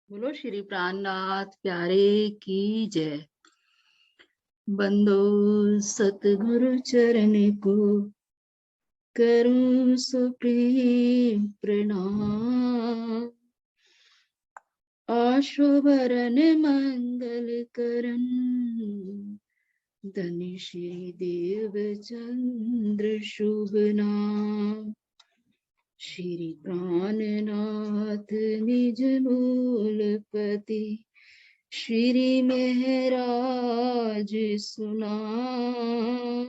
बोलो श्री प्राणनाथ प्यारे की जय। बंदो सतगुरु चरण को करूं सुप्रीम प्रणाम। आशुभरन मंगल करन धन्य श्री देव चंद्र शुभ नाम। श्री प्राणनाथ निज मूलपति श्री महराज सुनाम।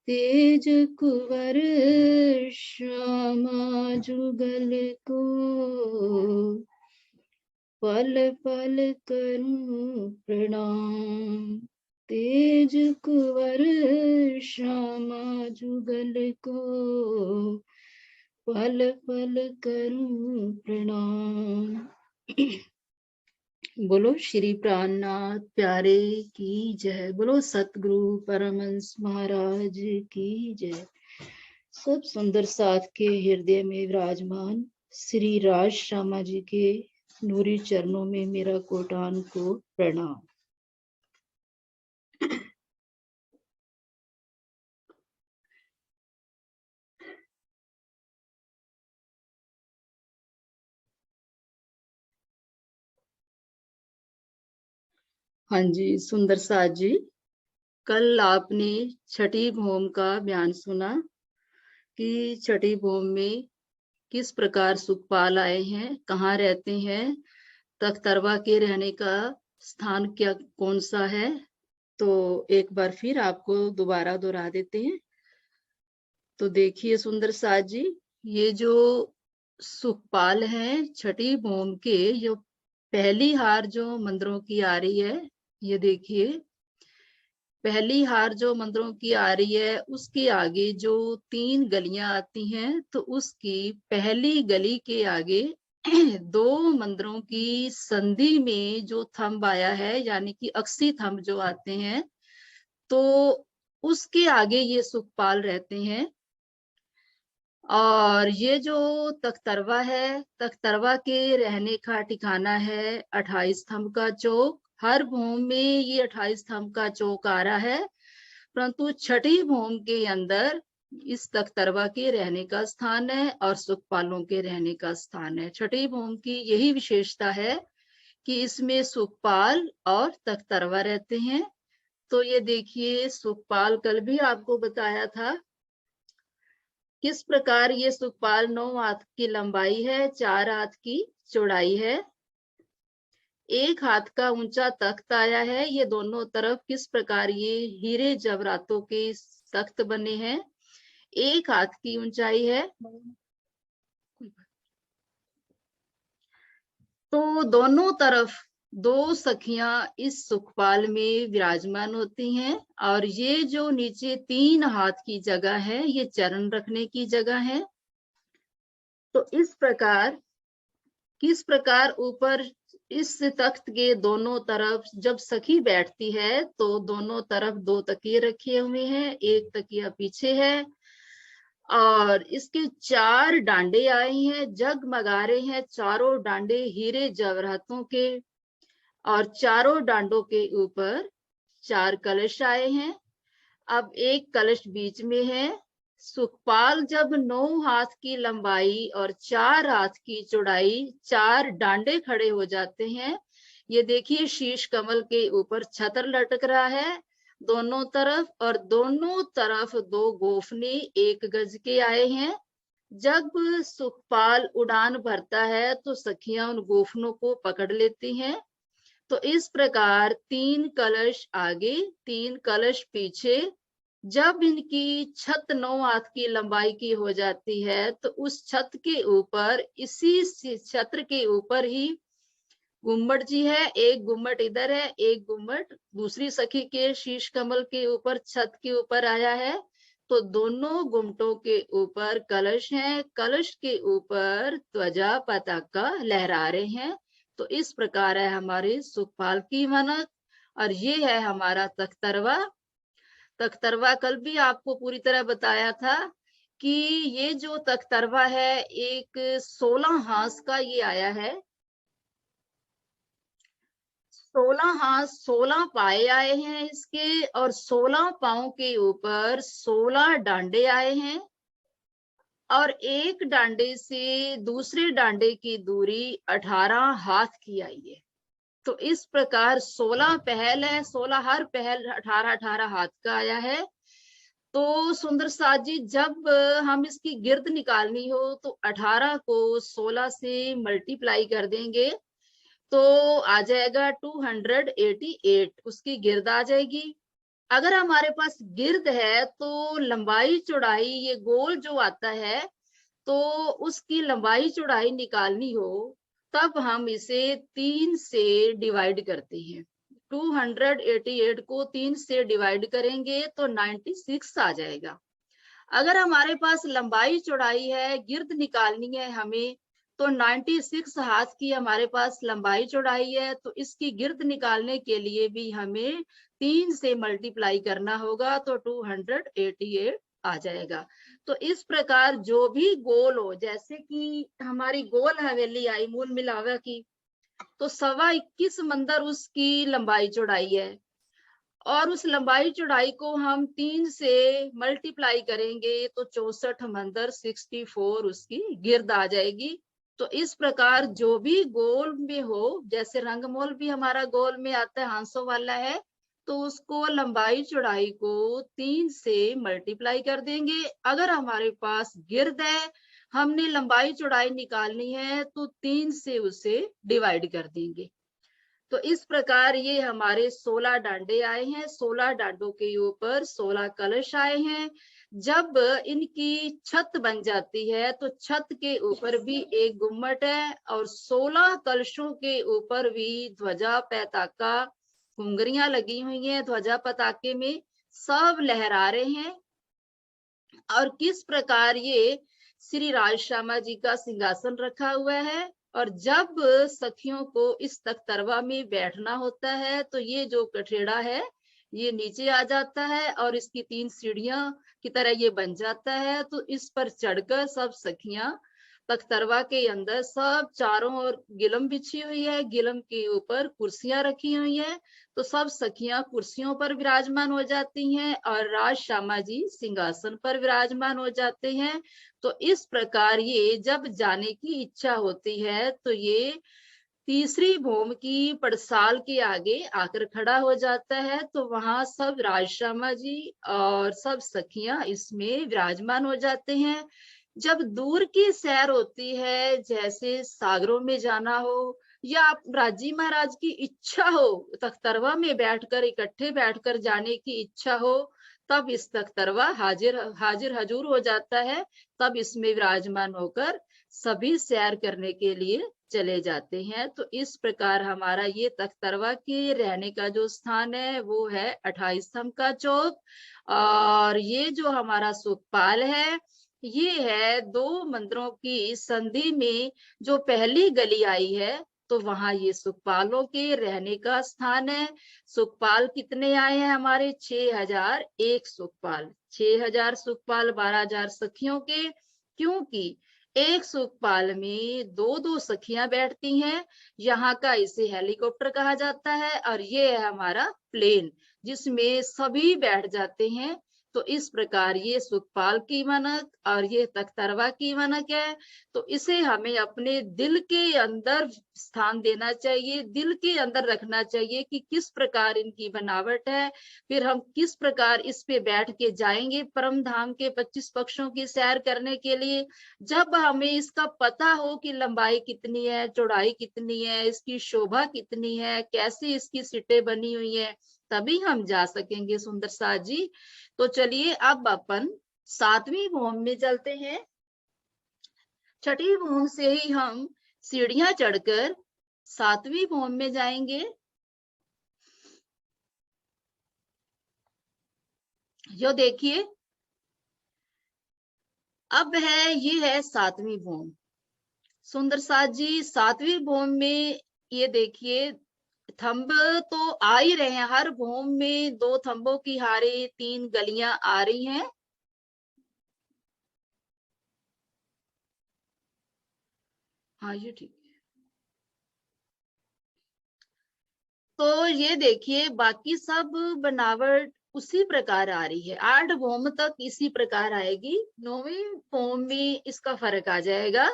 तेज कुंवर श्यामा जुगल को पल पल करूं प्रणाम। तेज कुंवर श्यामा जुगल को पल पल करूं प्रणाम। बोलो श्री प्राणनाथ प्यारे की जय। बोलो सतगुरु परमहंस महाराज की जय। सब सुंदर साथ के हृदय में विराजमान श्री राज श्यामा जी के नूरी चरणों में मेरा कोटान को प्रणाम। हाँ जी सुंदर साथ जी, कल आपने छठी भौम का बयान सुना कि छठी भौम में किस प्रकार सुखपाल आए हैं, कहाँ रहते हैं, तख्तरवा के रहने का स्थान क्या कौन सा है। तो एक बार फिर आपको दोबारा दोहरा देते हैं। तो देखिए सुंदर साथ जी, ये जो सुखपाल हैं छठी भौम के, जो पहली हार जो मंदिरों की आ रही है, ये देखिए पहली हार जो मंदिरों की आ रही है उसके आगे जो 3 गलियां आती हैं, तो उसकी पहली गली के आगे 2 मंदिरों की संधि में जो थंब आया है, यानी कि अक्षी थंब जो आते हैं, तो उसके आगे ये सुखपाल रहते हैं। और ये जो तख्तरवा है, तख्तरवा के रहने का ठिकाना है 28 स्तंभ का चौक। हर भूमि में ये 28 स्तंभ का चौक आ रहा है, परंतु छठी भूमि के अंदर इस तख्तरवा के रहने का स्थान है और सुखपालों के रहने का स्थान है। छठी भूमि की यही विशेषता है कि इसमें सुखपाल और तख्तरवा रहते हैं। तो ये देखिए सुखपाल कल भी आपको बताया था किस प्रकार ये सुखपाल 9 हाथ की लंबाई है, 4 हाथ की चौड़ाई है, 1 हाथ का ऊंचा तख्त आया है। ये दोनों तरफ किस प्रकार ये हीरे जवाहरातों के तख्त बने हैं, 1 हाथ की ऊंचाई है। तो दोनों तरफ 2 सखियां इस सुखपाल में विराजमान होती हैं। और ये जो नीचे 3 हाथ की जगह है, ये चरण रखने की जगह है। तो इस प्रकार किस प्रकार ऊपर इस तख्त के दोनों तरफ जब सखी बैठती है तो दोनों तरफ 2 तकिए रखे हुए हैं, एक तकिया पीछे है और इसके 4 डांडे आए हैं, जगमगा रहे हैं चारों डांडे हीरे जवाहरातों के। और चारों डांडों के ऊपर 4 कलश आए हैं। अब एक कलश बीच में है। सुखपाल जब 9 हाथ की लंबाई और 4 हाथ की चौड़ाई, 4 डांडे खड़े हो जाते हैं। ये देखिए शीश कमल के ऊपर छतर लटक रहा है दोनों तरफ, और दोनों तरफ 2 गोफने 1 गज के आए हैं। जब सुखपाल उड़ान भरता है तो सखियां उन गोफनों को पकड़ लेती हैं। तो इस प्रकार 3 कलश आगे 3 कलश पीछे। जब इनकी छत 9 हाथ की लंबाई की हो जाती है तो उस छत के ऊपर, इसी छत्र के ऊपर ही गुम्मट जी है। एक गुम्मट इधर है, एक गुम्मट दूसरी सखी के शीश कमल के ऊपर छत के ऊपर आया है। तो दोनों गुम्मटों के ऊपर कलश हैं, कलश के ऊपर ध्वजा पताका लहरा रहे हैं। तो इस प्रकार है हमारे सुखपाल की मानक। और ये है हमारा तख्तरवा। तख्तरवा कल भी आपको पूरी तरह बताया था कि ये जो तख्तरवा है एक 16 हाथ का ये आया है। 16 हाथ 16 पाए आए हैं इसके, और 16 पाँव के ऊपर 16 डांडे आए हैं, और एक डांडे से दूसरे डांडे की दूरी 18 हाथ की आई है। तो इस प्रकार 16 पहल है, 16 हर पहल 18-18 हाथ का आया है। तो सुंदर साथ जी, जब हम इसकी गिर्द निकालनी हो तो 18 को 16 से मल्टीप्लाई कर देंगे तो आ जाएगा 288, उसकी गिर्द आ जाएगी। अगर हमारे पास गिर्द है तो लंबाई चौड़ाई ये गोल जो आता है, तो उसकी लंबाई चौड़ाई निकालनी हो तब हम इसे 3 से डिवाइड करते हैं। 288 को 3 से डिवाइड करेंगे तो 96 आ जाएगा। अगर हमारे पास लंबाई चौड़ाई है, गिर्द निकालनी है हमें, तो 96 हाथ की हमारे पास लंबाई चौड़ाई है, तो इसकी गिर्द निकालने के लिए भी हमें 3 से मल्टीप्लाई करना होगा, तो 288 आ जाएगा। तो इस प्रकार जो भी गोल हो, जैसे कि हमारी गोल हवेली आई मूल मिलावा की, तो 21.25 मंदिर उसकी लंबाई चौड़ाई है, और उस लंबाई चौड़ाई को हम 3 से मल्टीप्लाई करेंगे तो 64 मंदिर 64 उसकी गिर्द आ जाएगी। तो इस प्रकार जो भी गोल में हो, जैसे रंगमोल भी हमारा गोल में आता है, हांसों वाला है, तो उसको लंबाई चौड़ाई को 3 से मल्टीप्लाई कर देंगे। अगर हमारे पास गिर्द है, हमने लंबाई चौड़ाई निकालनी है, तो 3 से उसे डिवाइड कर देंगे। तो इस प्रकार ये हमारे 16 डांडे आए हैं, 16 डांडों के ऊपर 16 कलश आए हैं। जब इनकी छत बन जाती है तो छत के ऊपर भी एक गुम्मट है, और 16 कलशों के ऊपर भी ध्वजा पताका घुंघरियां लगी हुई हैं, ध्वजा पताके में सब लहरा रहे हैं। और किस प्रकार ये श्री राज श्यामा जी का सिंहासन रखा हुआ है, और जब सखियों को इस तख्तरवा में बैठना होता है तो ये जो कठेड़ा है ये नीचे आ जाता है, और इसकी 3 सीढ़ियां की तरह ये बन जाता है। तो इस पर चढ़कर सब सखियां तख्तरवा के अंदर, सब चारों ओर गिलम बिछी हुई है, गिलम के ऊपर कुर्सियां रखी हुई है, तो सब सखियां कुर्सियों पर विराजमान हो जाती हैं और राज श्यामा जी सिंहासन पर विराजमान हो जाते हैं। तो इस प्रकार ये जब जाने की इच्छा होती है तो ये तीसरी भूमि की पड़साल के आगे आकर खड़ा हो जाता है, तो वहां सब राज श्यामा जी और सब सखियां इसमें विराजमान हो जाते हैं। जब दूर की सैर होती है, जैसे सागरों में जाना हो, या आप राजी महाराज की इच्छा हो, तख्तरवा में बैठकर इकट्ठे बैठकर जाने की इच्छा हो, तब इस तख्तरवा हाजिर हाजिर हजूर हो जाता है। तब इसमें विराजमान होकर सभी सैर करने के लिए चले जाते हैं। तो इस प्रकार हमारा ये तख्तरवा के रहने का जो स्थान है वो है 28 स्तंभ का चौक। और ये जो हमारा सुखपाल है, ये है 2 मंदिरों की संधि में जो पहली गली आई है, तो वहां ये सुखपालों के रहने का स्थान है। सुखपाल कितने आए हैं हमारे? 6001 सुखपाल, 6000 सुखपाल 12,000 सखियों के, क्योंकि एक सुखपाल में 2-2 सखियां बैठती हैं। यहाँ का इसे हेलीकॉप्टर कहा जाता है, और ये है हमारा प्लेन जिसमें सभी बैठ जाते हैं। तो इस प्रकार ये सुखपाल की मानक और ये तख्तरवा की मानक है। तो इसे हमें अपने दिल के अंदर स्थान देना चाहिए, दिल के अंदर रखना चाहिए कि किस प्रकार इनकी बनावट है। फिर हम किस प्रकार इस पे बैठ के जाएंगे परम धाम के 25 पक्षों की सैर करने के लिए। जब हमें इसका पता हो कि लंबाई कितनी है, चौड़ाई कितनी है, इसकी शोभा कितनी है, कैसे इसकी सीटें बनी हुई है, तभी हम जा सकेंगे सुंदर साथ जी। तो चलिए अब अपन 7वीं भूमि में चलते हैं। छठी भूमि से ही हम सीढ़ियां चढ़कर 7वीं भूमि में जाएंगे। जो देखिए अब है, ये है 7वीं भूमि। सुंदर साथ जी 7वीं भूमि में ये देखिए थंब तो आ ही रहे हैं, हर भूमि में 2 थंबों की हारे 3 गलियां आ रही हैं। हाँ ये ठीक है। तो ये देखिए बाकी सब बनावट उसी प्रकार आ रही है, 8 भौम तक इसी प्रकार आएगी, 9वीं भौम में इसका फर्क आ जाएगा।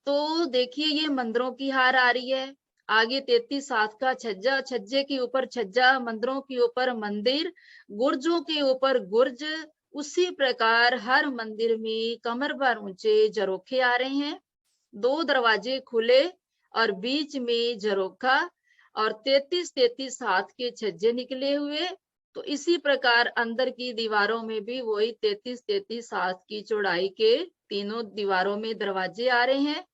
तो देखिए ये मंदिरों की हार आ रही है, आगे 33 हाथ का छज्जा, छज्जे के ऊपर छज्जा, मंदिरों के ऊपर मंदिर, गुर्जों के ऊपर गुर्ज। उसी प्रकार हर मंदिर में कमर भर ऊंचे झरोखे आ रहे हैं, 2 दरवाजे खुले और बीच में झरोखा और 33-33 हाथ के छज्जे निकले हुए। तो इसी प्रकार अंदर की दीवारों में भी वही 33-33 हाथ की चौड़ाई के तीनों दीवारों में दरवाजे आ रहे हैं।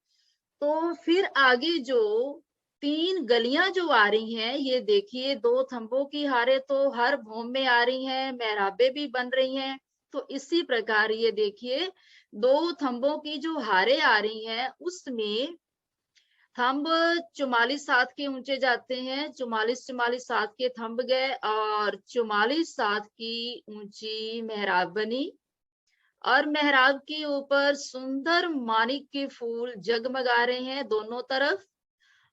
तो फिर आगे जो 3 गलियां जो आ रही हैं, ये देखिए 2 थंबों की हारे तो हर भौम में आ रही हैं, मेहराबे भी बन रही हैं। तो इसी प्रकार ये देखिए 2 थंबों की जो हारे आ रही हैं, उसमें थंब 44 हाथ के ऊंचे जाते हैं, 44-44 हाथ के थंब गए और 44 हाथ की ऊंची मेहराब बनी और मेहराब के ऊपर सुंदर मानिक के फूल जगमगा रहे हैं दोनों तरफ।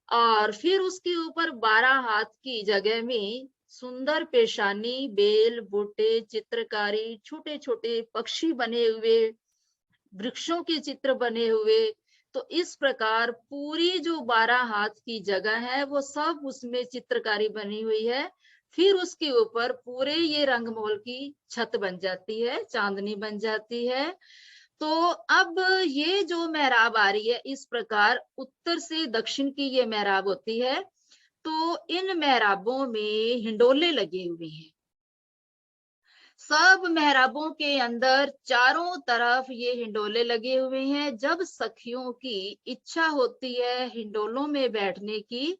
और फिर उसके ऊपर 12 हाथ की जगह में सुंदर पेशानी, बेल बूटे, चित्रकारी, छोटे छोटे पक्षी बने हुए, वृक्षों के चित्र बने हुए। तो इस प्रकार पूरी जो 12 हाथ की जगह है वो सब उसमें चित्रकारी बनी हुई है। फिर उसके ऊपर पूरे ये रंगमहल की छत बन जाती है, चांदनी बन जाती है। तो अब ये जो मेहराब आ रही है, इस प्रकार उत्तर से दक्षिण की ये मेहराब होती है। तो इन मेहराबों में हिंडोले लगे हुए हैं, सब मेहराबों के अंदर चारों तरफ ये हिंडोले लगे हुए हैं। जब सखियों की इच्छा होती है हिंडोलों में बैठने की,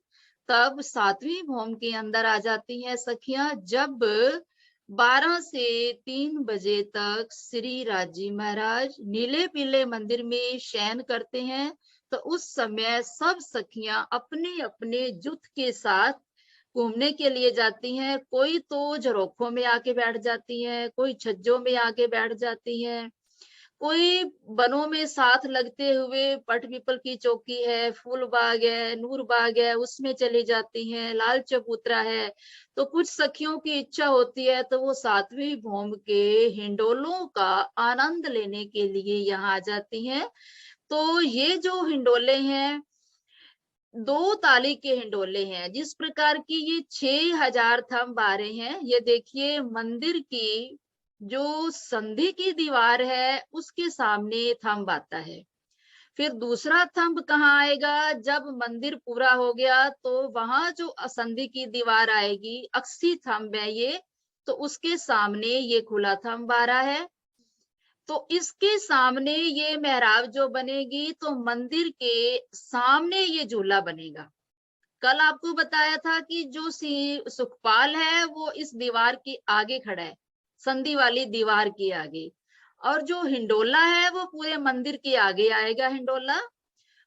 तब 7वीं भौम के अंदर आ जाती हैं सखियां। जब 12 से 3 बजे तक श्री राजी महाराज नीले पीले मंदिर में शयन करते हैं, तो उस समय सब सखियां अपने अपने जुट के साथ घूमने के लिए जाती हैं। कोई तो झरोखों में आके बैठ जाती हैं, कोई छज्जों में आके बैठ जाती हैं, कोई बनों में साथ लगते हुए पट पीपल की चौकी है, फूल बाग है, नूर बाग है, उसमें चली जाती हैं, लाल चबूतरा है। तो कुछ सखियों की इच्छा होती है तो वो 7वीं भौम के हिंडोलों का आनंद लेने के लिए यहाँ आ जाती हैं। तो ये जो हिंडोले हैं, 2 ताली के हिंडोले हैं। जिस प्रकार की ये 6000 थंब आ रहे हैं, ये देखिए मंदिर की जो संधि की दीवार है उसके सामने थंब आता है। फिर दूसरा थंब कहाँ आएगा, जब मंदिर पूरा हो गया तो वहां जो असंधि की दीवार आएगी, अक्सी थंब है ये, तो उसके सामने ये खुला थंब आ रहा है। तो इसके सामने ये मेहराब जो बनेगी, तो मंदिर के सामने ये झूला बनेगा। कल आपको बताया था कि जो सुखपाल है वो इस दीवार के आगे खड़ा है, संधि वाली दीवार के आगे, और जो हिंडोला है वो पूरे मंदिर के आगे आएगा। हिंडोला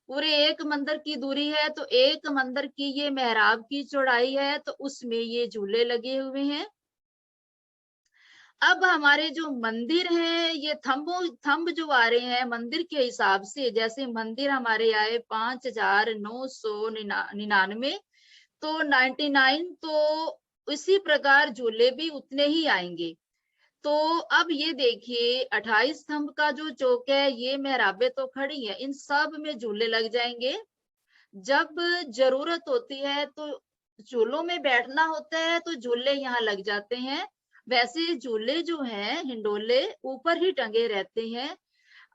पूरे 1 मंदिर की दूरी है, तो 1 मंदिर की ये मेहराब की चौड़ाई है, तो उसमें ये झूले लगे हुए हैं। अब हमारे जो मंदिर हैं, ये थंब जो आ रहे हैं मंदिर के हिसाब से, जैसे मंदिर हमारे आए 5999, तो 99, तो इसी प्रकार झूले भी उतने ही आएंगे। तो अब ये देखिए 28 स्तंभ का जो चौक है, ये मेहराबे तो खड़ी है, इन सब में झूले लग जाएंगे। जब जरूरत होती है तो झूलों में बैठना होता है तो झूले यहाँ लग जाते हैं। वैसे झूले जो हैं हिंडोले ऊपर ही टंगे रहते हैं।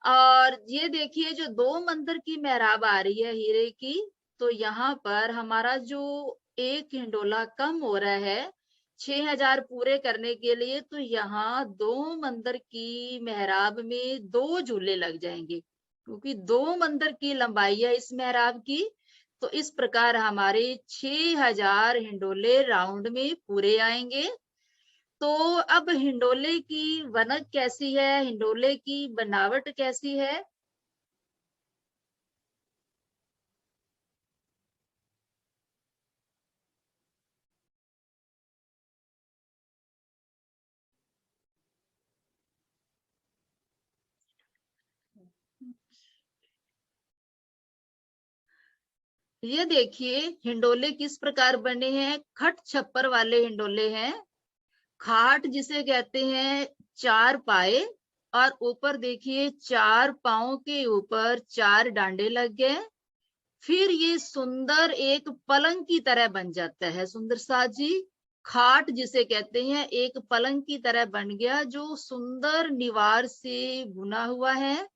और ये देखिए जो 2 मंदिर की मेहराब आ रही है हीरे की, तो यहाँ पर हमारा जो एक हिंडोला कम हो रहा है 6000 पूरे करने के लिए, तो यहाँ 2 मंदिर की मेहराब में 2 झूले लग जाएंगे, क्योंकि 2 मंदिर की लंबाई है इस मेहराब की। तो इस प्रकार हमारे 6000 हिंडोले राउंड में पूरे आएंगे। तो अब हिंडोले की वनक कैसी है, हिंडोले की बनावट कैसी है? ये देखिए हिंडोले किस प्रकार बने हैं, खट छप्पर वाले हिंडोले हैं। खाट जिसे कहते हैं, चार पाए, और ऊपर देखिए चार पाओं के ऊपर चार डांडे लग गए। फिर ये सुंदर एक पलंग की तरह बन जाता है। सुंदर साज जी, खाट जिसे कहते हैं एक पलंग की तरह बन गया, जो सुंदर निवार से बुना हुआ है,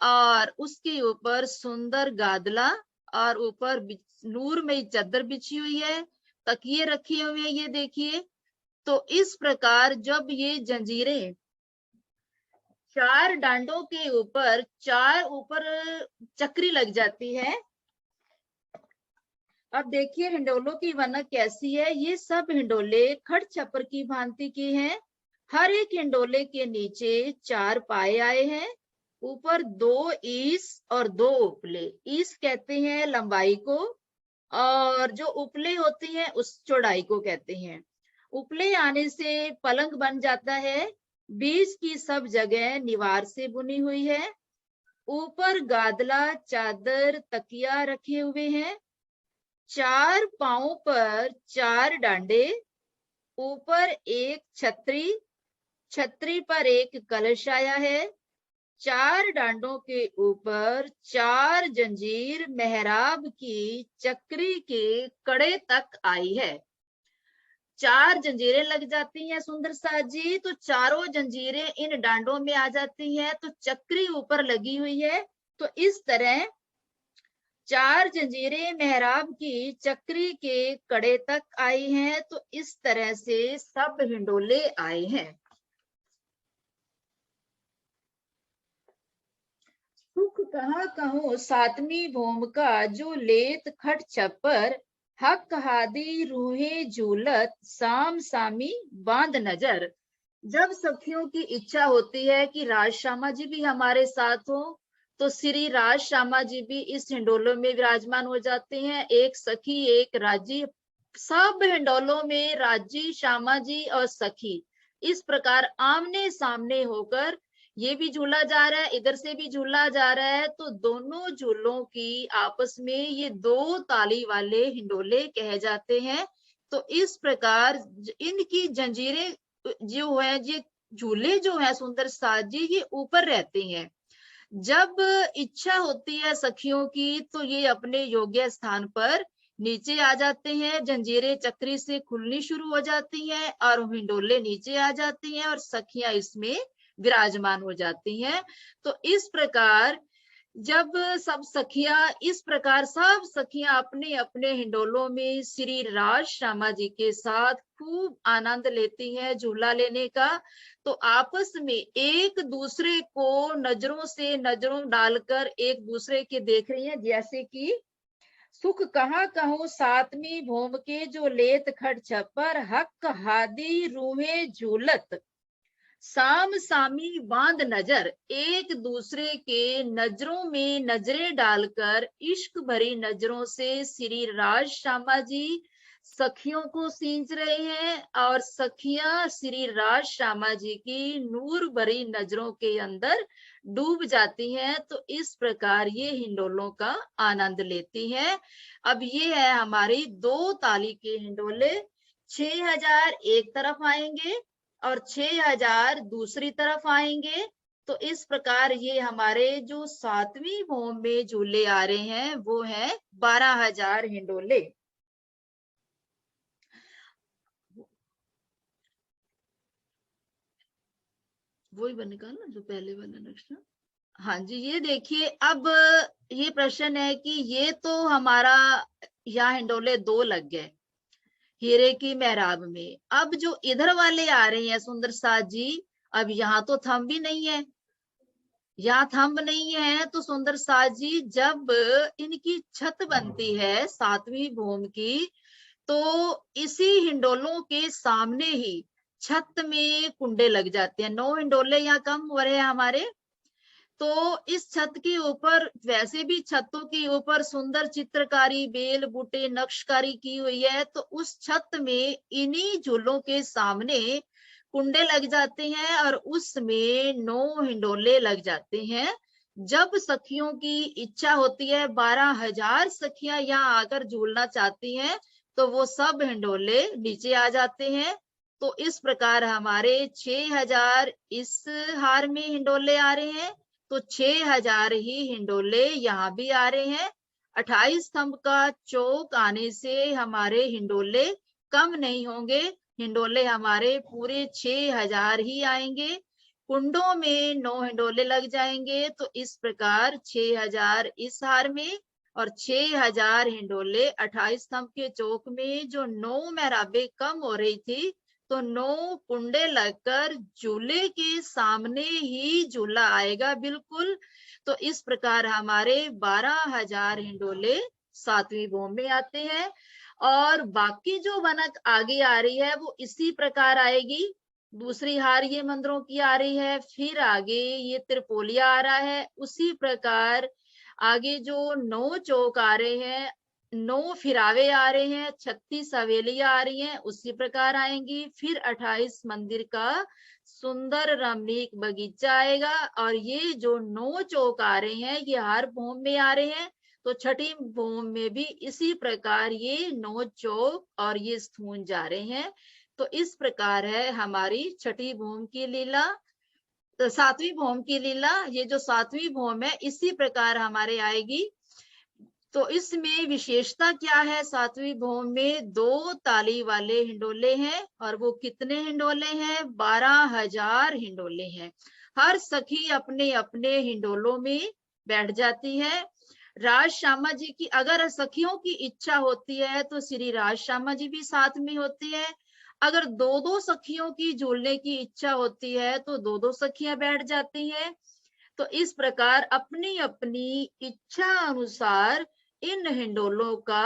और उसके ऊपर सुंदर गादला, और ऊपर नूर में चादर बिछी हुई है, तकिए रखे हुए हैं। ये देखिए, तो इस प्रकार जब ये जंजीरें चार डांडों के ऊपर, चार ऊपर चक्री लग जाती है। अब देखिए हिंडोलों की वनक कैसी है। ये सब हिंडोले खट छप्पर की भांति के हैं। हर एक हिंडोले के नीचे चार पाए आए हैं, ऊपर दो ईस और दो उपले। ईस कहते हैं लंबाई को, और जो उपले होती हैं उस चौड़ाई को कहते हैं। उपले आने से पलंग बन जाता है। बीच की सब जगह निवार से बुनी हुई है। ऊपर गादला, चादर, तकिया रखे हुए हैं। चार पांवों पर चार डांडे, ऊपर एक छतरी, छतरी पर एक कलश आया है। चार डांडों के ऊपर चार जंजीर मेहराब की चक्री के कड़े तक आई है। चार जंजीरें लग जाती हैं सुंदर साज जी, तो चारों जंजीरें इन डांडों में आ जाती हैं, तो चक्री ऊपर लगी हुई है। तो इस तरह चार जंजीरें मेहराब की चक्री के कड़े तक आई हैं। तो इस तरह से सब हिंडोले आए हैं। सुख कहाँ कहूँ सातवीं भौम का, जो लेत खट छप्पर, हक हादी रूहे झूलत, साम सामी बांध नजर। जब सखियों की इच्छा होती है कि राज श्यामा जी भी हमारे साथ हो, तो श्री राज श्यामा जी भी इस हिंडोलों में विराजमान हो जाते हैं। एक सखी एक राजी, सब हिंडोलों में राजी, श्यामा जी और सखी इस प्रकार आमने सामने होकर, ये भी झूला जा रहा है, इधर से भी झूला जा रहा है, तो दोनों झूलों की आपस में ये दो ताली वाले हिंडोले कहे जाते हैं। तो इस प्रकार इनकी जंजीरें जो है, ये झूले जो है सुंदर साज जी, ये ऊपर रहते हैं। जब इच्छा होती है सखियों की, तो ये अपने योग्य स्थान पर नीचे आ जाते हैं। जंजीरें चक्री से खुलनी शुरू हो जाती हैं, और हिंडोले नीचे आ जाती हैं, और सखियां इसमें विराजमान हो जाती हैं। तो इस प्रकार जब सब सखियां, इस प्रकार सब सखियां अपने अपने हिंडोलों में श्री राज श्यामा जी के साथ खूब आनंद लेती हैं झूला लेने का, तो आपस में एक दूसरे को नजरों से नजरों डालकर एक दूसरे के देख रही हैं। जैसे कि सुख कहाँ कहूँ सातवीं भौम के, जो लेत खट छप्पर, हक हादी रूहे झूलत, साम सामी बांध नजर। एक दूसरे के नजरों में नजरें डालकर इश्क भरी नजरों से श्री राज श्यामा जी सखियों को सींच रहे हैं, और सखियां श्री राज श्यामा जी की नूर भरी नजरों के अंदर डूब जाती हैं। तो इस प्रकार ये हिंडोलों का आनंद लेती हैं। अब ये है हमारी दो ताली के हिंडोले। 6000 एक तरफ आएंगे और 6000 दूसरी तरफ आएंगे। तो इस प्रकार ये हमारे जो सातवीं भौम में झूले आ रहे हैं, वो है 12000 हिंडोले। वही बनेगा ना जो पहले वाला नक्शा। हाँ जी, ये देखिए, अब ये प्रश्न है कि ये तो हमारा यहाँ हिंडोले दो लग गए हीरे की मेहराब में। अब जो इधर वाले आ रहे हैं सुंदर साज जी, अब यहाँ तो थंब भी नहीं है, यहाँ थंब नहीं है। तो सुंदर साज जी, जब इनकी छत बनती है सातवीं भौम की, तो इसी हिंडोलों के सामने ही छत में कुंडे लग जाते हैं। 9 हिंडोले यहाँ कम हो रहे हैं हमारे। तो इस छत के ऊपर, वैसे भी छतों के ऊपर सुंदर चित्रकारी, बेल बूटे, नक्शकारी की हुई है, तो उस छत में इन्हीं झूलों के सामने कुंडे लग जाते हैं, और उसमें 9 हिंडोले लग जाते हैं। जब सखियों की इच्छा होती है, 12,000 सखियां यहाँ आकर झूलना चाहती हैं, तो वो सब हिंडोले नीचे आ जाते हैं। तो इस प्रकार हमारे 6,000 इस हार में हिंडोले आ रहे हैं, तो 6,000 ही हिंडोले यहाँ भी आ रहे हैं। 28 स्तंभ का चौक आने से हमारे हिंडोले कम नहीं होंगे, हिंडोले हमारे पूरे 6,000 ही आएंगे। कुंडों में 9 हिंडोले लग जाएंगे, तो इस प्रकार 6,000 इस हार में और 6,000 हिंडोले 28 स्तंभ के चौक में। जो 9 मेहराबे कम हो रही थी, तो 9 कुंडे लगकर झूले के सामने ही झूला आएगा बिल्कुल। तो इस प्रकार हमारे 12,000 हिंडोले 7वीं भूमि में आते हैं। और बाकी जो बनक आगे आ रही है वो इसी प्रकार आएगी। दूसरी हार ये मंदिरों की आ रही है, फिर आगे ये त्रिपोलिया आ रहा है। उसी प्रकार आगे जो 9 चौक आ रहे हैं, 9 फिरावे आ रहे हैं, 36 हवेलियां आ रही हैं, उसी प्रकार आएंगी। फिर 28 मंदिर का सुंदर रमणीक बगीचा आएगा। और ये जो 9 चौक आ रहे हैं, ये हर भूमि में आ रहे हैं। तो छठी भूमि में भी इसी प्रकार ये 9 चौक और ये स्थून जा रहे हैं। तो इस प्रकार है हमारी छठी भूमि की लीला। तो 7वीं भूमि की लीला, ये जो 7वीं भूमि है इसी प्रकार हमारे आएगी। तो इसमें विशेषता क्या है? 7वीं भूमि में 2 ताली वाले हिंडोले हैं। और वो कितने हिंडोले हैं? 12,000 हिंडोले हैं। हर सखी अपने अपने हिंडोलों में बैठ जाती है। राज श्यामा जी की अगर सखियों की इच्छा होती है तो श्री राज श्यामा जी भी साथ में होती है। अगर 2-2 सखियों की झूलने की इच्छा होती है तो 2-2 सखियां बैठ जाती हैं। तो इस प्रकार अपनी अपनी इच्छा अनुसार इन हिंडोलों का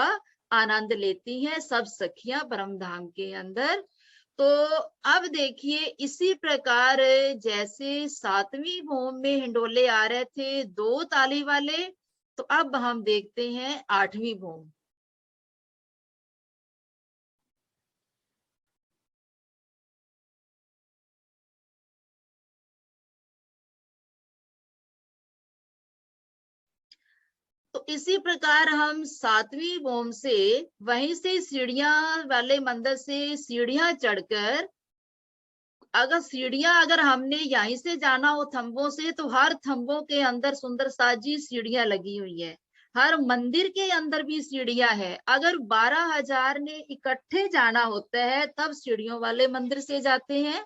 आनंद लेती हैं सब सखियां परम धाम के अंदर। तो अब देखिए इसी प्रकार जैसे 7वीं भूमि में हिंडोले आ रहे थे 2 ताली वाले, तो अब हम देखते हैं 8वीं भूमि। तो इसी प्रकार हम 7वीं भूमि से वहीं से सीढ़ियां वाले मंदिर से सीढ़ियां चढ़कर, अगर हमने यहीं से जाना हो थंबों से, तो हर थंबों के अंदर सुंदर साजी सीढ़ियां लगी हुई है। हर मंदिर के अंदर भी सीढ़ियां है। अगर 12,000 ने इकट्ठे जाना होता है तब सीढ़ियों वाले मंदिर से जाते हैं।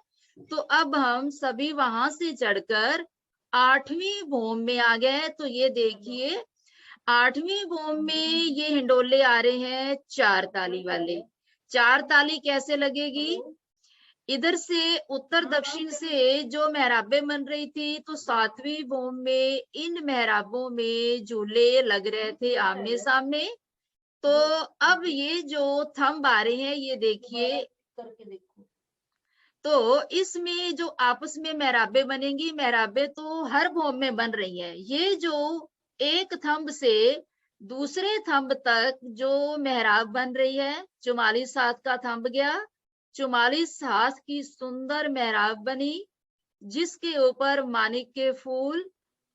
तो अब हम सभी वहां से चढ़कर 8वीं भूमि में आ गए। तो ये देखिए 8वीं भूमि में ये हिंडोले आ रहे हैं 4 ताली वाले। 4 ताली कैसे लगेगी? इधर से उत्तर दक्षिण से जो मेहराबें बन रही थी, तो 7वीं भूमि में इन मेहराबों में झूले लग रहे थे आमने सामने। तो अब ये जो थंब आ रहे हैं ये देखिए करके देखो। तो इसमें जो आपस में मेहराबे बनेंगी, मेहराबे तो हर भूमि में बन रही है। ये जो एक थंब से दूसरे थंब तक जो मेहराब बन रही है, 44 हाथ का थंब गया, 44 हाथ की सुंदर मेहराब बनी, जिसके ऊपर मानिक के फूल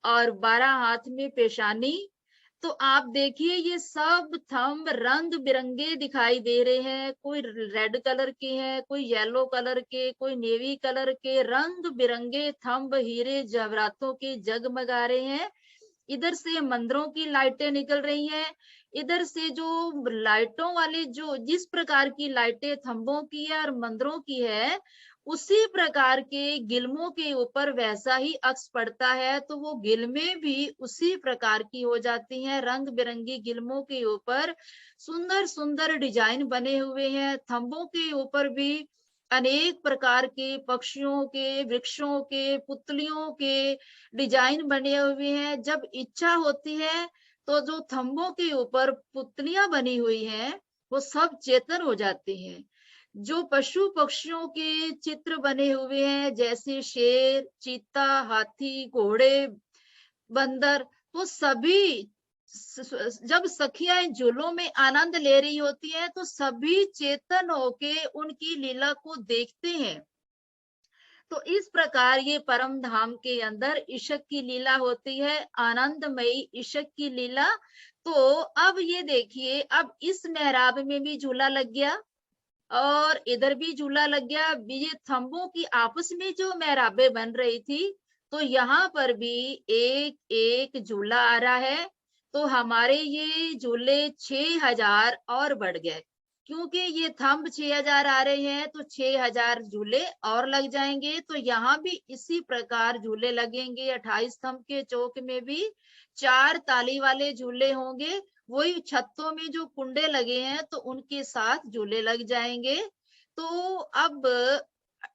और 12 हाथ में पेशानी। तो आप देखिए ये सब थंब रंग बिरंगे दिखाई दे रहे हैं। कोई रेड कलर के हैं, कोई येलो कलर के, कोई नेवी कलर के, रंग बिरंगे थंब हीरे जवाहरातों के जगमगा रहे हैं। इधर से मंदिरों की लाइटें निकल रही हैं। इधर से जो लाइटों वाले जो जिस प्रकार की लाइटें थंबों की है और मंदिरों की है, उसी प्रकार के गिलमों के ऊपर वैसा ही अक्स पड़ता है। तो वो गिलमें भी उसी प्रकार की हो जाती हैं। रंग बिरंगी गिलमों के ऊपर सुंदर सुंदर डिजाइन बने हुए हैं। थंबों के ऊपर भी अनेक प्रकार के पक्षियों के, वृक्षों के, पुतलियों के डिजाइन बने हुए हैं। जब इच्छा होती है तो जो थंबों के ऊपर पुतलियां बनी हुई हैं वो सब चेतन हो जाते हैं। जो पशु पक्षियों के चित्र बने हुए हैं जैसे शेर, चीता, हाथी, घोड़े, बंदर, तो सभी जब सखियां झूलों में आनंद ले रही होती हैं तो सभी चेतन होके उनकी लीला को देखते हैं। तो इस प्रकार ये परम धाम के अंदर इशक की लीला होती है, आनंदमयी इशक की लीला। तो अब ये देखिए, अब इस मेहराब में भी झूला लग गया और इधर भी झूला लग गया। ये थंबों की आपस में जो मेहराबें बन रही थी, तो यहाँ पर भी एक एक झूला आ रहा है। तो हमारे ये झूले 6000 और बढ़ गए, क्योंकि ये थंब 6000 आ रहे हैं, तो 6000 झूले और लग जाएंगे। तो यहाँ भी इसी प्रकार झूले लगेंगे। 28 थंब के चौक में भी 4 ताली वाले झूले होंगे। वही छतों में जो कुंडे लगे हैं, तो उनके साथ झूले लग जाएंगे। तो अब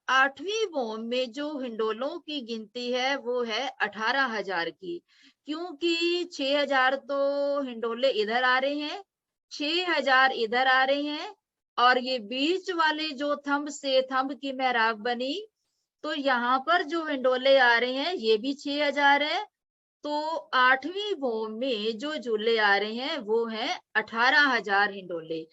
8वीं भौम में जो हिंडोलों की गिनती है वो है 18,000 की, क्योंकि 6000 तो हिंडोले इधर आ रहे हैं, 6000 इधर आ रहे हैं, और ये बीच वाले जो थंब से थंब की मेहराब बनी, तो यहाँ पर जो हिंडोले आ रहे हैं ये भी 6000 है। तो 8वीं भौम में जो झूले आ रहे हैं वो है 18,000 हिंडोले।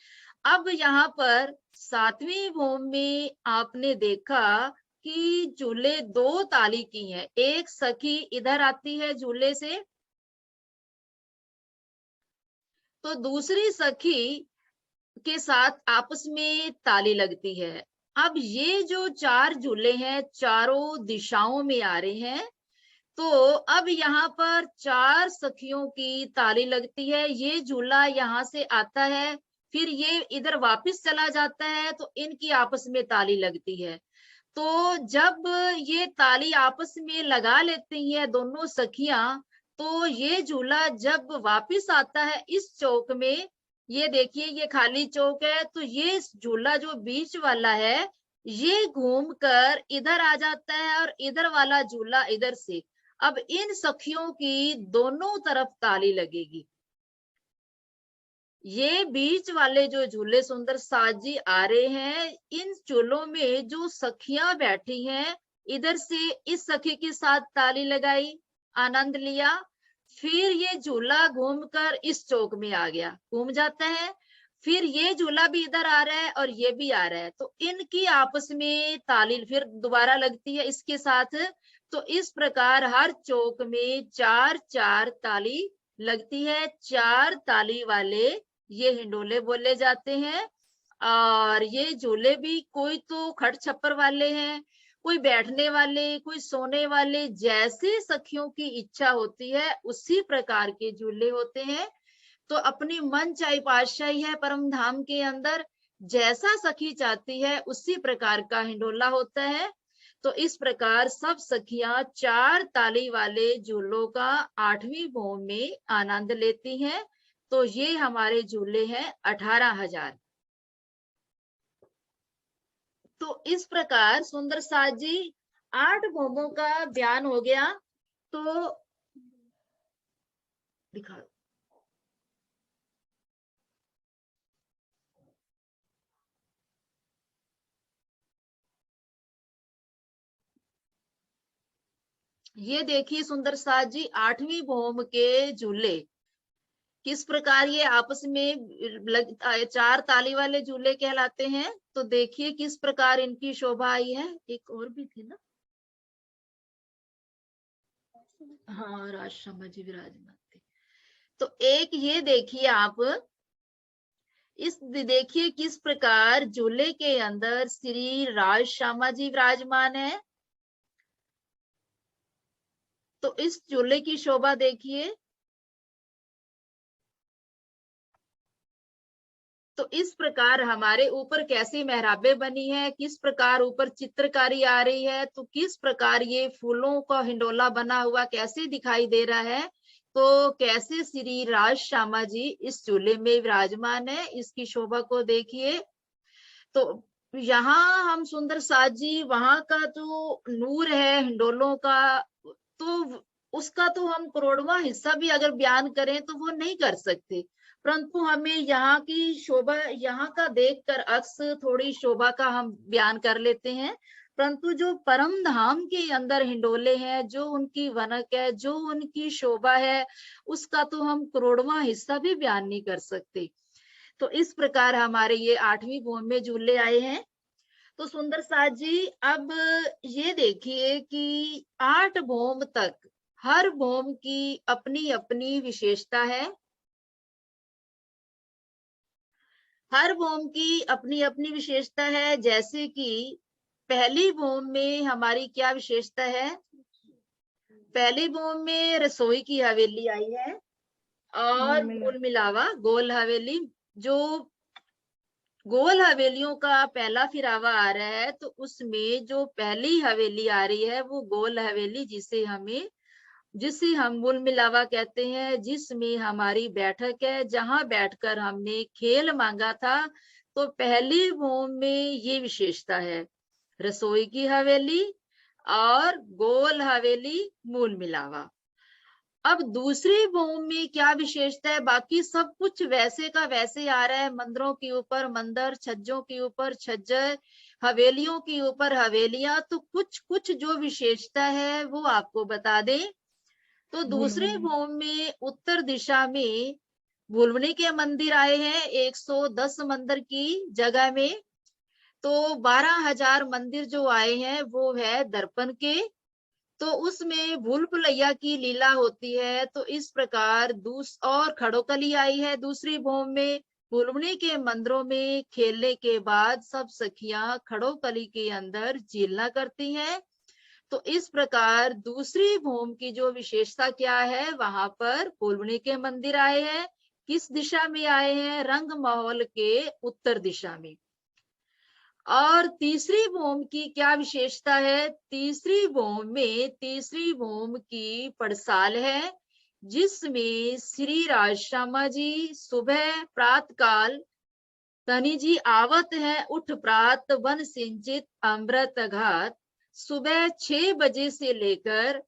अब यहाँ पर 7वीं भौम में आपने देखा कि झूले 2 ताली की हैं। एक सखी इधर आती है झूले से, तो दूसरी सखी के साथ आपस में ताली लगती है। अब ये जो 4 झूले हैं चारों दिशाओं में आ रहे हैं। तो अब यहाँ पर 4 सखियों की ताली लगती है। ये झूला यहाँ से आता है, फिर ये इधर वापस चला जाता है, तो इनकी आपस में ताली लगती है। तो जब ये ताली आपस में लगा लेती हैं दोनों सखियां, तो ये झूला जब वापस आता है इस चौक में, ये देखिए ये खाली चौक है, तो ये झूला जो बीच वाला है ये घूमकर इधर आ जाता है और इधर वाला झूला इधर से। अब इन सखियों की दोनों तरफ ताली लगेगी। ये बीच वाले जो झूले सुंदर साजी आ रहे हैं, इन झूलों में जो सखियां बैठी हैं, इधर से इस सखी के साथ ताली लगाई, आनंद लिया, फिर ये झूला घूमकर इस चौक में आ गया, घूम जाता है, फिर ये झूला भी इधर आ रहा है और ये भी आ रहा है, तो इनकी आपस में ताली फिर दोबारा लगती है इसके साथ। तो इस प्रकार हर चौक में 4-4 ताली लगती है। 4 ताली वाले ये हिंडोले बोले जाते हैं। और ये झूले भी कोई तो खट छप्पर वाले हैं, कोई बैठने वाले, कोई सोने वाले, जैसे सखियों की इच्छा होती है उसी प्रकार के झूले होते हैं। तो अपनी मन चाही पातशाही है परम धाम के अंदर, जैसा सखी चाहती है उसी प्रकार का हिंडोला होता है। तो इस प्रकार सब सखियां 4 ताली वाले झूलों का 8वीं भौम में आनंद लेती हैं। तो ये हमारे झूले हैं 18,000। तो इस प्रकार सुंदर साज जी 8 भौमों का बयान हो गया। तो दिखा ये देखिए सुंदर साज जी 8वीं भौम के झूले किस प्रकार ये आपस में 4 ताली वाले झूले कहलाते हैं। तो देखिए किस प्रकार इनकी शोभा आई है। एक और भी थे ना, हाँ राजश्यामा जी विराजमान थे। तो एक ये देखिए आप, इस देखिए किस प्रकार झूले के अंदर श्री राजश्यामा जी विराजमान है। तो इस झूले की शोभा देखिए। तो इस प्रकार हमारे ऊपर कैसी मेहराबें बनी है, किस प्रकार ऊपर चित्रकारी आ रही है, तो किस प्रकार ये फूलों का हिंडोला बना हुआ कैसे दिखाई दे रहा है। तो कैसे श्री राज श्यामा जी इस झूले में विराजमान है, इसकी शोभा को देखिए। तो यहाँ हम सुंदर साज जी वहां का जो नूर है हिंडोलों का, तो उसका तो हम करोड़वां हिस्सा भी अगर बयान करें तो वो नहीं कर सकते, परंतु हमें यहाँ की शोभा यहाँ का देखकर अक्स थोड़ी शोभा का हम बयान कर लेते हैं। परंतु जो परम धाम के अंदर हिंडोले हैं, जो उनकी वनक है, जो उनकी शोभा है, उसका तो हम करोड़वां हिस्सा भी बयान नहीं कर सकते। तो इस प्रकार हमारे ये 8वीं भौम में झूले आए हैं। तो सुंदर साथ जी, अब ये देखिए कि 8 भौम तक, हर भौम की अपनी अपनी विशेषता है। हर भौम की अपनी अपनी विशेषता है। जैसे कि पहली भौम में हमारी क्या विशेषता है? पहली भौम में रसोई की हवेली आई है और कुल मिलावा गोल हवेली। जो गोल हवेलियों का पहला फिरावा आ रहा है, तो उसमें जो पहली हवेली आ रही है वो गोल हवेली, जिसे हम मूल मिलावा कहते हैं, जिसमें हमारी बैठक है, जहां बैठकर हमने खेल मांगा था। तो पहली भूम में ये विशेषता है, रसोई की हवेली और गोल हवेली मूल मिलावा। अब दूसरी भूम में क्या विशेषता है? बाकी सब कुछ वैसे का वैसे आ रहा है, मंदिरों के ऊपर मंदिर, छज्जों के ऊपर छज्जे, हवेलियों के ऊपर हवेलियां। तो कुछ कुछ जो विशेषता है वो आपको बता दें। तो दूसरे भौम में उत्तर दिशा में भुलवनी के मंदिर आए हैं 110 मंदिर की जगह में। तो 12,000 मंदिर जो आए हैं वो है दर्पण के। तो उसमें भूल भुलैया की लीला होती है। तो इस प्रकार और खड़ोकली आई है दूसरी भौम में। भुलवनी के मंदिरों में खेलने के बाद सब सखियां खड़ोकली के अंदर झीलना करती हैं। तो इस प्रकार दूसरी भूम की जो विशेषता क्या है, वहां पर फूलवनी के मंदिर आए हैं। किस दिशा में आए हैं? रंग महल के उत्तर दिशा में। और तीसरी भूम की क्या विशेषता है? तीसरी भूम की पड़साल है, जिसमें श्री राज श्यामा जी सुबह प्रातः काल तनी जी आवत है, उठ प्रात वन सिंचित अमृत घात। सुबह 6 बजे से लेकर,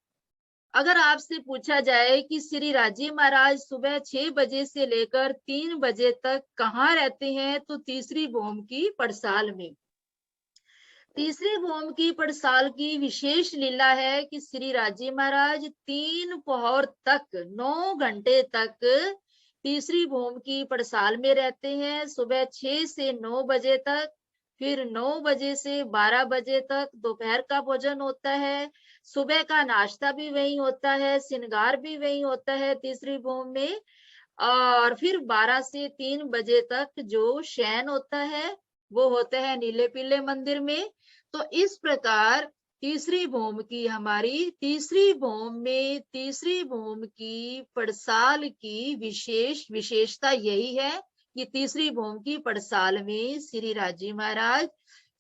अगर आपसे पूछा जाए कि श्री राजी महाराज सुबह 6 बजे से लेकर 3 बजे तक कहाँ रहते हैं, तो तीसरी भौम की पड़साल में। तीसरी भौम की पड़साल की विशेष लीला है कि श्री राजी महाराज 3 पहर तक 9 घंटे तक तीसरी भौम की पड़साल में रहते हैं। सुबह 6 से 9 बजे तक, फिर 9 बजे से 12 बजे तक दोपहर का भोजन होता है। सुबह का नाश्ता भी वही होता है, श्रृंगार भी वही होता है तीसरी भौम में। और फिर 12 से 3 बजे तक जो शयन होता है वो होता है नीले पीले मंदिर में। तो इस प्रकार तीसरी भौम की, हमारी तीसरी भौम में तीसरी भौम की पड़साल की विशेषता यही है कि तीसरी भौम की पड़साल में श्री राजी महाराज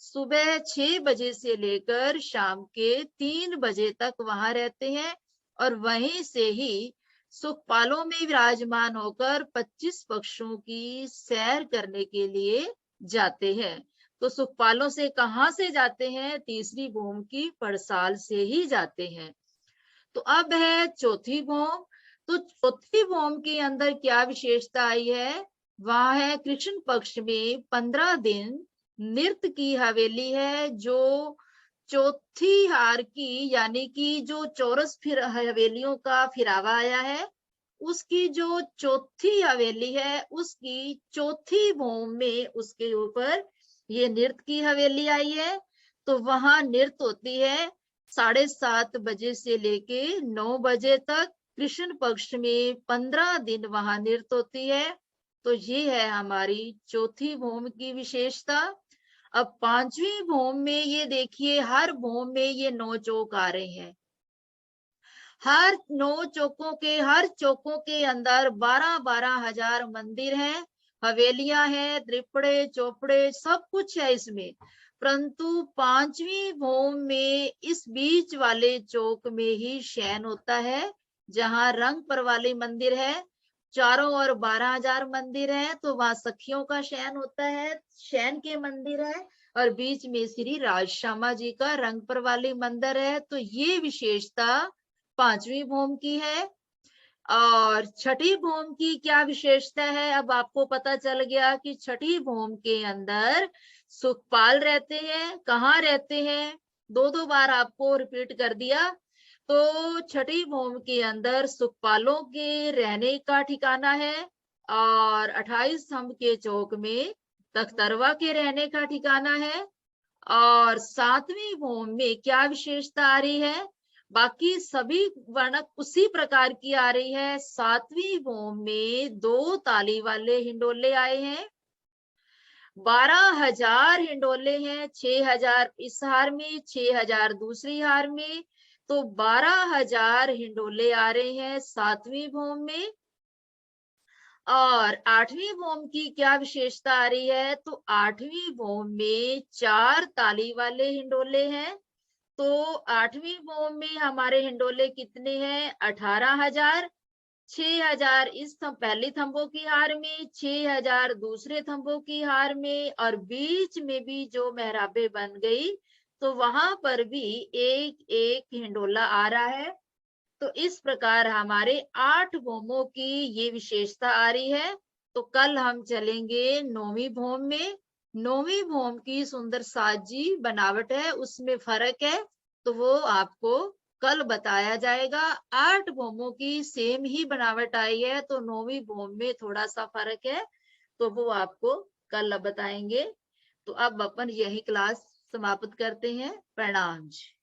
सुबह 6 बजे से लेकर शाम के 3 बजे तक वहां रहते हैं। और वहीं से ही सुखपालों में विराजमान होकर 25 पक्षों की सैर करने के लिए जाते हैं। तो सुखपालों से कहाँ से जाते हैं? तीसरी भौम की पड़साल से ही जाते हैं। तो अब है चौथी भौम। तो चौथी भौम के अंदर क्या विशेषता आई है? वहां है कृष्ण पक्ष में 15 दिन नृत्य की हवेली है, जो चौथी हार की, यानी कि जो चौरस फिर हवेलियों का फिरावा आया है, उसकी जो चौथी हवेली है, उसकी चौथी भौम में उसके ऊपर ये नृत्य की हवेली आई है। तो वहां नृत्य होती है 7:30 बजे से लेके 9 बजे तक। कृष्ण पक्ष में 15 दिन वहां नृत्य होती है। तो ये है हमारी चौथी भौम की विशेषता। अब पांचवी भौम में ये देखिए, हर भौम में ये 9 चौक आ रहे हैं। हर चौकों के अंदर 12-12 हजार मंदिर हैं, हवेलियां हैं, त्रिपड़े चौपड़े सब कुछ है इसमें। परंतु पांचवी भौम में इस बीच वाले चौक में ही शयन होता है, जहां रंग परवाली मंदिर है। चारों ओर 12,000 मंदिर है, तो वहां सखियों का शयन होता है, शयन के मंदिर है। और बीच में श्री राज श्यामा जी का रंग परवाली मंदिर है। तो ये विशेषता पांचवी भौम की है। और छठी भौम की क्या विशेषता है? अब आपको पता चल गया कि छठी भौम के अंदर सुखपाल रहते हैं। कहाँ रहते हैं? 2-2 बार आपको रिपीट कर दिया। तो छठी भौम के अंदर सुखपालों के रहने का ठिकाना है। और 28 स्तंभ के चौक में तख्तरवा के रहने का ठिकाना है। और सातवीं भौम में क्या विशेषता आ रही है? बाकी सभी वर्णक उसी प्रकार की आ रही है। सातवीं भौम में 2 ताली वाले हिंडोले आए हैं। 12,000 हिंडोले हैं, 6,000 इस हार में, 6,000 दूसरी हार में, तो 12,000 हिंडोले आ रहे हैं सातवीं भौम में। और आठवीं भौम की क्या विशेषता आ रही है? तो आठवीं भौम में 4 ताली वाले हिंडोले हैं। तो आठवीं भौम में हमारे हिंडोले कितने हैं? 18,000। 6,000 इस पहली थंबों की हार में, 6,000 दूसरे थंबों की हार में, और बीच में भी जो मेहराबे बन गई तो वहां पर भी एक एक हिंडोला आ रहा है। तो इस प्रकार हमारे 8 भौमों की ये विशेषता आ रही है। तो कल हम चलेंगे 9वीं भौम में। 9वीं भौम की सुंदर साजी बनावट है, उसमें फर्क है, तो वो आपको कल बताया जाएगा। 8 भौमों की सेम ही बनावट आई है, तो 9वीं भौम में थोड़ा सा फर्क है, तो वो आपको कल बताएंगे। तो अब अपन यही क्लास समाप्त करते हैं। प्रणाम जी।